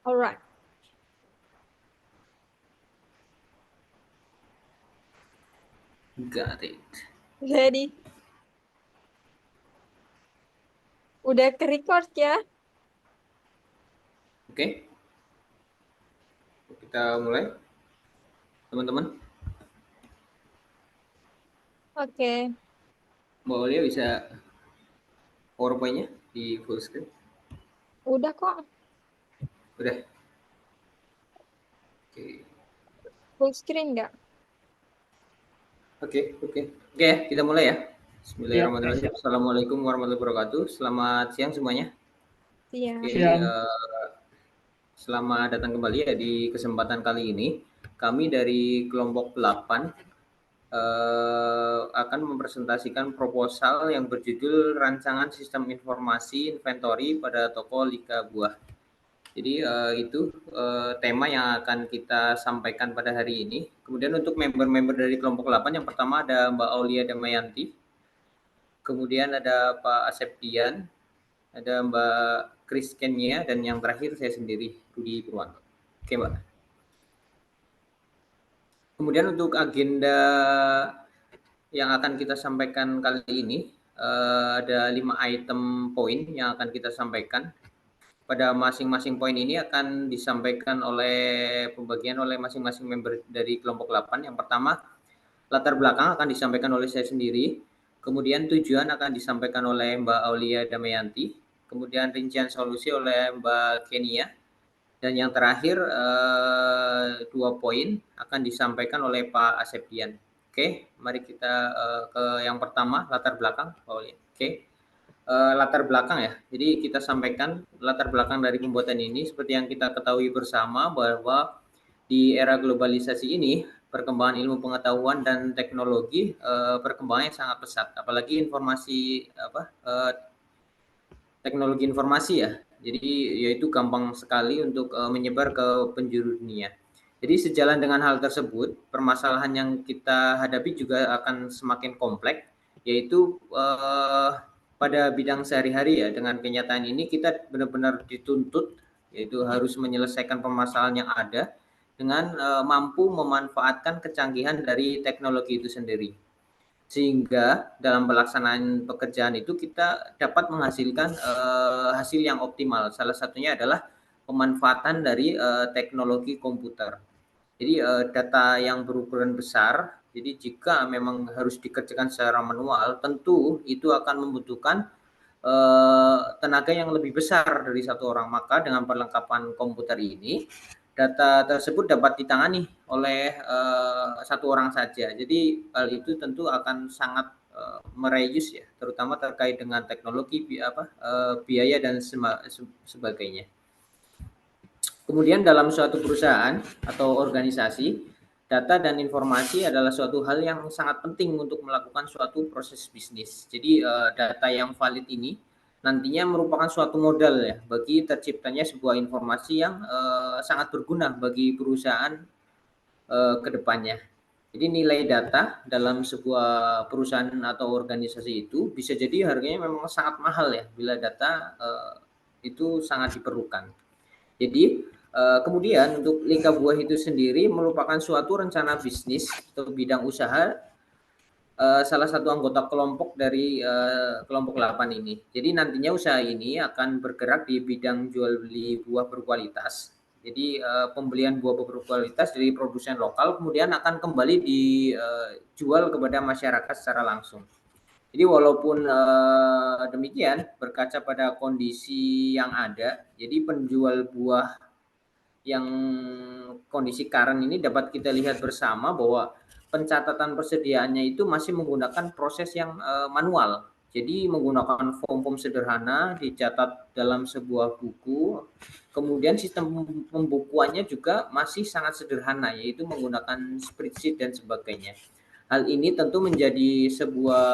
Alright, Got it. ready. Udah ke record ya? Oke, kita mulai, teman-teman. Oke, Mbak Aulia bisa PowerPoint-nya di full screen. udah kok. Udah. Oke, Full screen nggak? oke, oke. Oke ya, kita mulai ya. Siap, Bismillahirrahmanirrahim. Assalamualaikum warahmatullahi wabarakatuh. Selamat siang semuanya. Siap. Oke, siang. selamat datang kembali ya di kesempatan kali ini. Kami dari kelompok 8 akan mempresentasikan proposal yang berjudul Rancangan Sistem Informasi Inventory pada Toko Lika Buah. Jadi itu tema yang akan kita sampaikan pada hari ini. Kemudian untuk member-member dari kelompok 8 yang pertama ada Mbak Aulia Damayanti, kemudian ada Pak Asep Dian, ada Mbak Kris Kenya, dan yang terakhir saya sendiri, Rudi Purwanto. Oke Mbak. Kemudian untuk agenda yang akan kita sampaikan kali ini ada 5 item poin yang akan kita sampaikan. Pada masing-masing poin ini akan disampaikan oleh masing-masing member dari kelompok 8. Yang pertama, latar belakang akan disampaikan oleh saya sendiri. Kemudian tujuan akan disampaikan oleh Mbak Aulia Damayanti. Kemudian rincian solusi oleh Mbak Kenia. Dan yang terakhir 2 poin akan disampaikan oleh Pak Asep Dian. Oke, mari kita ke yang pertama, latar belakang, Mbak Aulia. Oke. Latar belakang ya. Jadi kita sampaikan latar belakang dari pembuatan ini seperti yang kita ketahui bersama bahwa di era globalisasi ini perkembangan ilmu pengetahuan dan teknologi perkembangannya sangat pesat. Apalagi teknologi informasi ya. Jadi yaitu gampang sekali untuk menyebar ke penjuru dunia. Jadi sejalan dengan hal tersebut, permasalahan yang kita hadapi juga akan semakin kompleks, yaitu pada bidang sehari-hari ya. Dengan kenyataan ini kita benar-benar dituntut, yaitu harus menyelesaikan permasalahan yang ada dengan mampu memanfaatkan kecanggihan dari teknologi itu sendiri. Sehingga dalam pelaksanaan pekerjaan itu kita dapat menghasilkan hasil yang optimal. Salah satunya adalah pemanfaatan dari teknologi komputer. Jadi data yang berukuran besar, jadi jika memang harus dikerjakan secara manual, tentu itu akan membutuhkan tenaga yang lebih besar dari satu orang. Maka dengan perlengkapan komputer ini, data tersebut dapat ditangani oleh satu orang saja. Jadi hal itu tentu akan sangat mereduce ya, terutama terkait dengan teknologi biaya dan sebagainya. Kemudian dalam suatu perusahaan atau organisasi, data dan informasi adalah suatu hal yang sangat penting untuk melakukan suatu proses bisnis. Jadi data yang valid ini nantinya merupakan suatu modal ya bagi terciptanya sebuah informasi yang sangat berguna bagi perusahaan ke depannya. Jadi nilai data dalam sebuah perusahaan atau organisasi itu bisa jadi harganya memang sangat mahal ya bila data itu sangat diperlukan. Jadi kemudian untuk Lingkar Buah itu sendiri merupakan suatu rencana bisnis atau bidang usaha salah satu anggota kelompok dari kelompok 8 ini. Jadi nantinya usaha ini akan bergerak di bidang jual beli buah berkualitas. Jadi pembelian buah berkualitas dari produsen lokal kemudian akan kembali dijual kepada masyarakat secara langsung. Jadi walaupun demikian berkaca pada kondisi yang ada, jadi penjual buah yang kondisi current ini dapat kita lihat bersama bahwa pencatatan persediaannya itu masih menggunakan proses yang manual. Jadi menggunakan form-form sederhana dicatat dalam sebuah buku. Kemudian sistem pembukuannya juga masih sangat sederhana, yaitu menggunakan spreadsheet dan sebagainya. Hal ini tentu menjadi sebuah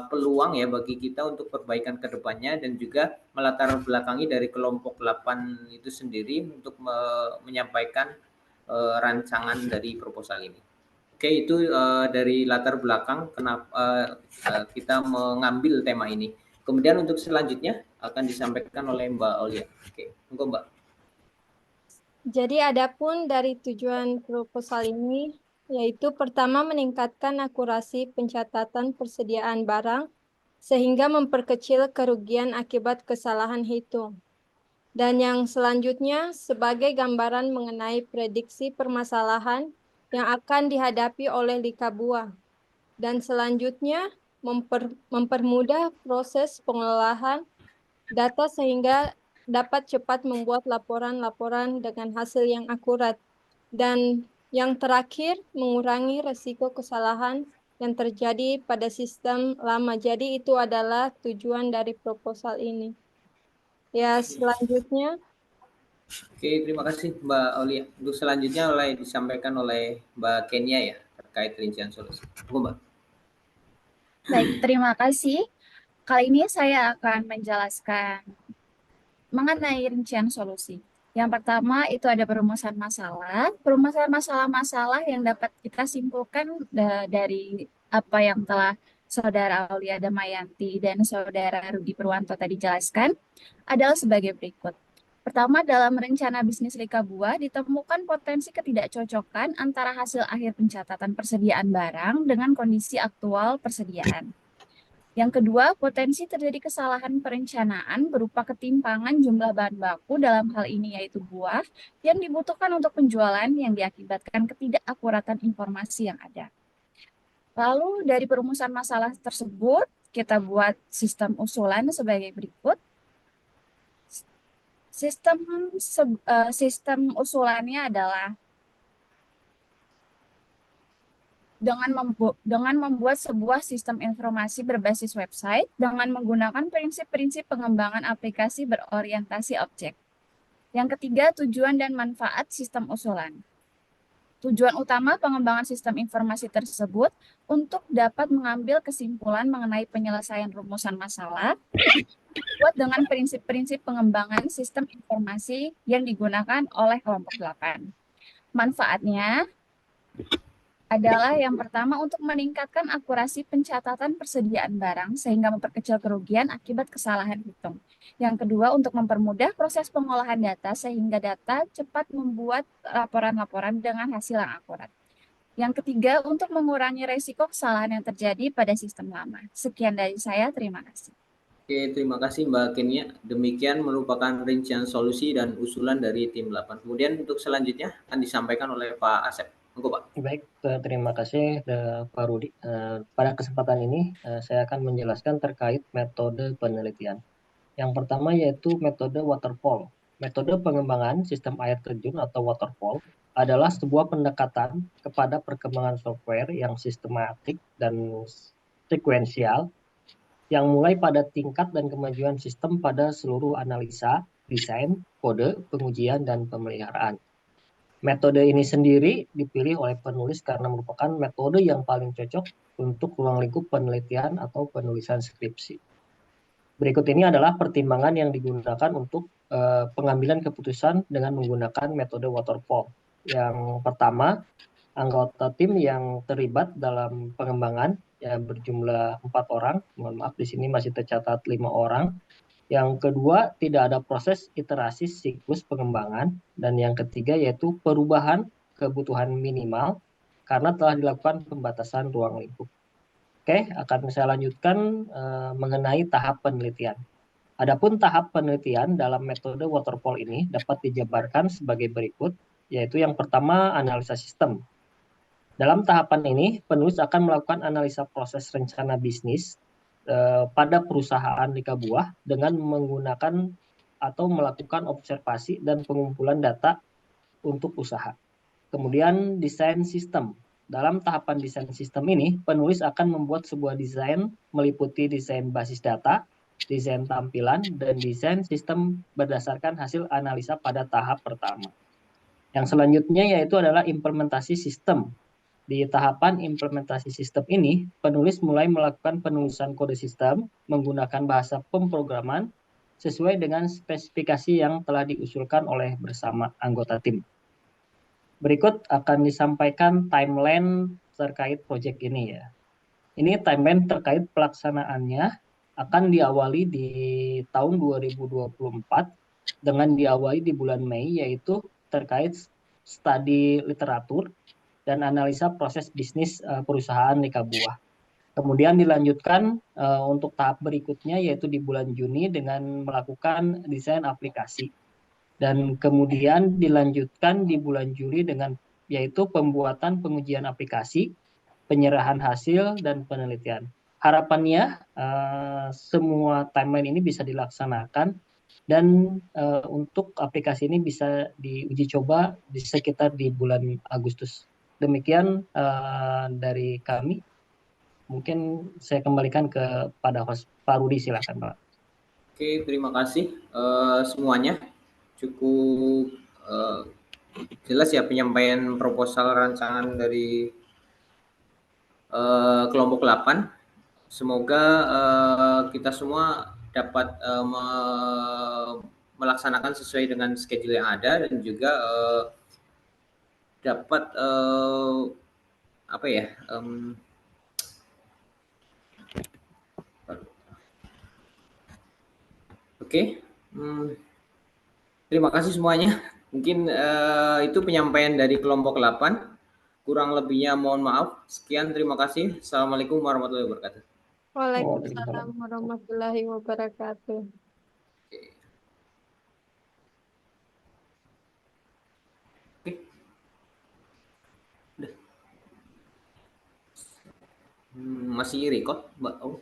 peluang ya bagi kita untuk perbaikan ke depannya dan juga melatar belakangi dari kelompok 8 itu sendiri untuk menyampaikan rancangan dari proposal ini. Oke, itu dari latar belakang kenapa kita mengambil tema ini. Kemudian untuk selanjutnya akan disampaikan oleh Mbak Aulia. Oke, monggo Mbak. Jadi adapun dari tujuan proposal ini, yaitu pertama meningkatkan akurasi pencatatan persediaan barang sehingga memperkecil kerugian akibat kesalahan hitung. Dan yang selanjutnya sebagai gambaran mengenai prediksi permasalahan yang akan dihadapi oleh lika buah. Dan selanjutnya mempermudah proses pengolahan data sehingga dapat cepat membuat laporan-laporan dengan hasil yang akurat. Dan yang terakhir, mengurangi resiko kesalahan yang terjadi pada sistem lama. Jadi itu adalah tujuan dari proposal ini. Ya, selanjutnya, Oke, terima kasih Mbak Aulia. Untuk selanjutnya disampaikan oleh Mbak Kenya ya terkait rincian solusi. Tunggu, Mbak. Baik, terima kasih. Kali ini saya akan menjelaskan mengenai rincian solusi. Yang pertama itu ada perumusan masalah. Perumusan masalah-masalah yang dapat kita simpulkan dari apa yang telah Saudara Aulia Damayanti dan Saudara Rudi Purwanto tadi jelaskan adalah sebagai berikut. Pertama, dalam rencana bisnis Lika Buah ditemukan potensi ketidakcocokan antara hasil akhir pencatatan persediaan barang dengan kondisi aktual persediaan. Yang kedua, potensi terjadi kesalahan perencanaan berupa ketimpangan jumlah bahan baku dalam hal ini yaitu buah yang dibutuhkan untuk penjualan yang diakibatkan ketidakakuratan informasi yang ada. Lalu dari perumusan masalah tersebut, kita buat sistem usulan sebagai berikut. Sistem usulannya adalah dengan membuat sebuah sistem informasi berbasis website dengan menggunakan prinsip-prinsip pengembangan aplikasi berorientasi objek. Yang ketiga, tujuan dan manfaat sistem usulan. Tujuan utama pengembangan sistem informasi tersebut untuk dapat mengambil kesimpulan mengenai penyelesaian rumusan masalah buat dengan prinsip-prinsip pengembangan sistem informasi yang digunakan oleh kelompok 8. Manfaatnya adalah yang pertama untuk meningkatkan akurasi pencatatan persediaan barang sehingga memperkecil kerugian akibat kesalahan hitung. Yang kedua untuk mempermudah proses pengolahan data sehingga data cepat membuat laporan-laporan dengan hasil yang akurat. Yang ketiga untuk mengurangi resiko kesalahan yang terjadi pada sistem lama. Sekian dari saya, terima kasih. Oke, terima kasih Mbak Kenya. Demikian merupakan rincian solusi dan usulan dari tim 8. Kemudian untuk selanjutnya akan disampaikan oleh Pak Asep. Monggo, Pak. Baik, terima kasih Pak Rudi. Pada kesempatan ini saya akan menjelaskan terkait metode penelitian. Yang pertama yaitu metode waterfall. Metode pengembangan sistem air terjun atau waterfall adalah sebuah pendekatan kepada perkembangan software yang sistematik dan sekuensial yang mulai pada tingkat dan kemajuan sistem pada seluruh analisa, desain, kode, pengujian, dan pemeliharaan. Metode ini sendiri dipilih oleh penulis karena merupakan metode yang paling cocok untuk ruang lingkup penelitian atau penulisan skripsi. Berikut ini adalah pertimbangan yang digunakan untuk pengambilan keputusan dengan menggunakan metode waterfall. Yang pertama, anggota tim yang terlibat dalam pengembangan ya berjumlah 4 orang. Mohon maaf di sini masih tercatat 5 orang. Yang kedua, tidak ada proses iterasi siklus pengembangan. Dan yang ketiga yaitu perubahan kebutuhan minimal karena telah dilakukan pembatasan ruang lingkup. Oke, akan saya lanjutkan mengenai tahap penelitian. Adapun tahap penelitian dalam metode waterfall ini dapat dijabarkan sebagai berikut, yaitu yang pertama analisa sistem. Dalam tahapan ini, penulis akan melakukan analisa proses rencana bisnis pada perusahaan Lika Buah dengan menggunakan atau melakukan observasi dan pengumpulan data untuk usaha. Kemudian desain sistem. Dalam tahapan desain sistem ini, penulis akan membuat sebuah desain meliputi desain basis data, desain tampilan, dan desain sistem berdasarkan hasil analisa pada tahap pertama. Yang selanjutnya yaitu adalah implementasi sistem. Di tahapan implementasi sistem ini, penulis mulai melakukan penulisan kode sistem menggunakan bahasa pemrograman sesuai dengan spesifikasi yang telah diusulkan oleh bersama anggota tim. Berikut akan disampaikan timeline terkait proyek ini ya. Ini timeline terkait pelaksanaannya akan diawali di tahun 2024 dengan diawali di bulan Mei yaitu terkait studi literatur dan analisa proses bisnis perusahaan nikah buah. Kemudian dilanjutkan untuk tahap berikutnya yaitu di bulan Juni dengan melakukan desain aplikasi. Dan kemudian dilanjutkan di bulan Juli dengan yaitu pembuatan pengujian aplikasi, penyerahan hasil, dan penelitian. Harapannya semua timeline ini bisa dilaksanakan dan untuk aplikasi ini bisa diuji coba di sekitar di bulan Agustus. Demikian dari kami. Mungkin saya kembalikan kepada host Pak Rudi, silakan Pak. Oke, terima kasih semuanya. Cukup jelas ya penyampaian proposal rancangan dari kelompok 8. Semoga kita semua dapat melaksanakan sesuai dengan schedule yang ada dan juga dapat apa ya? Oke. Terima kasih semuanya. Mungkin itu penyampaian dari kelompok 8. Kurang lebihnya mohon maaf. Sekian, terima kasih. Assalamualaikum warahmatullahi wabarakatuh. Waalaikumsalam warahmatullahi wabarakatuh. Oke. Masih record, Mbak? Oh.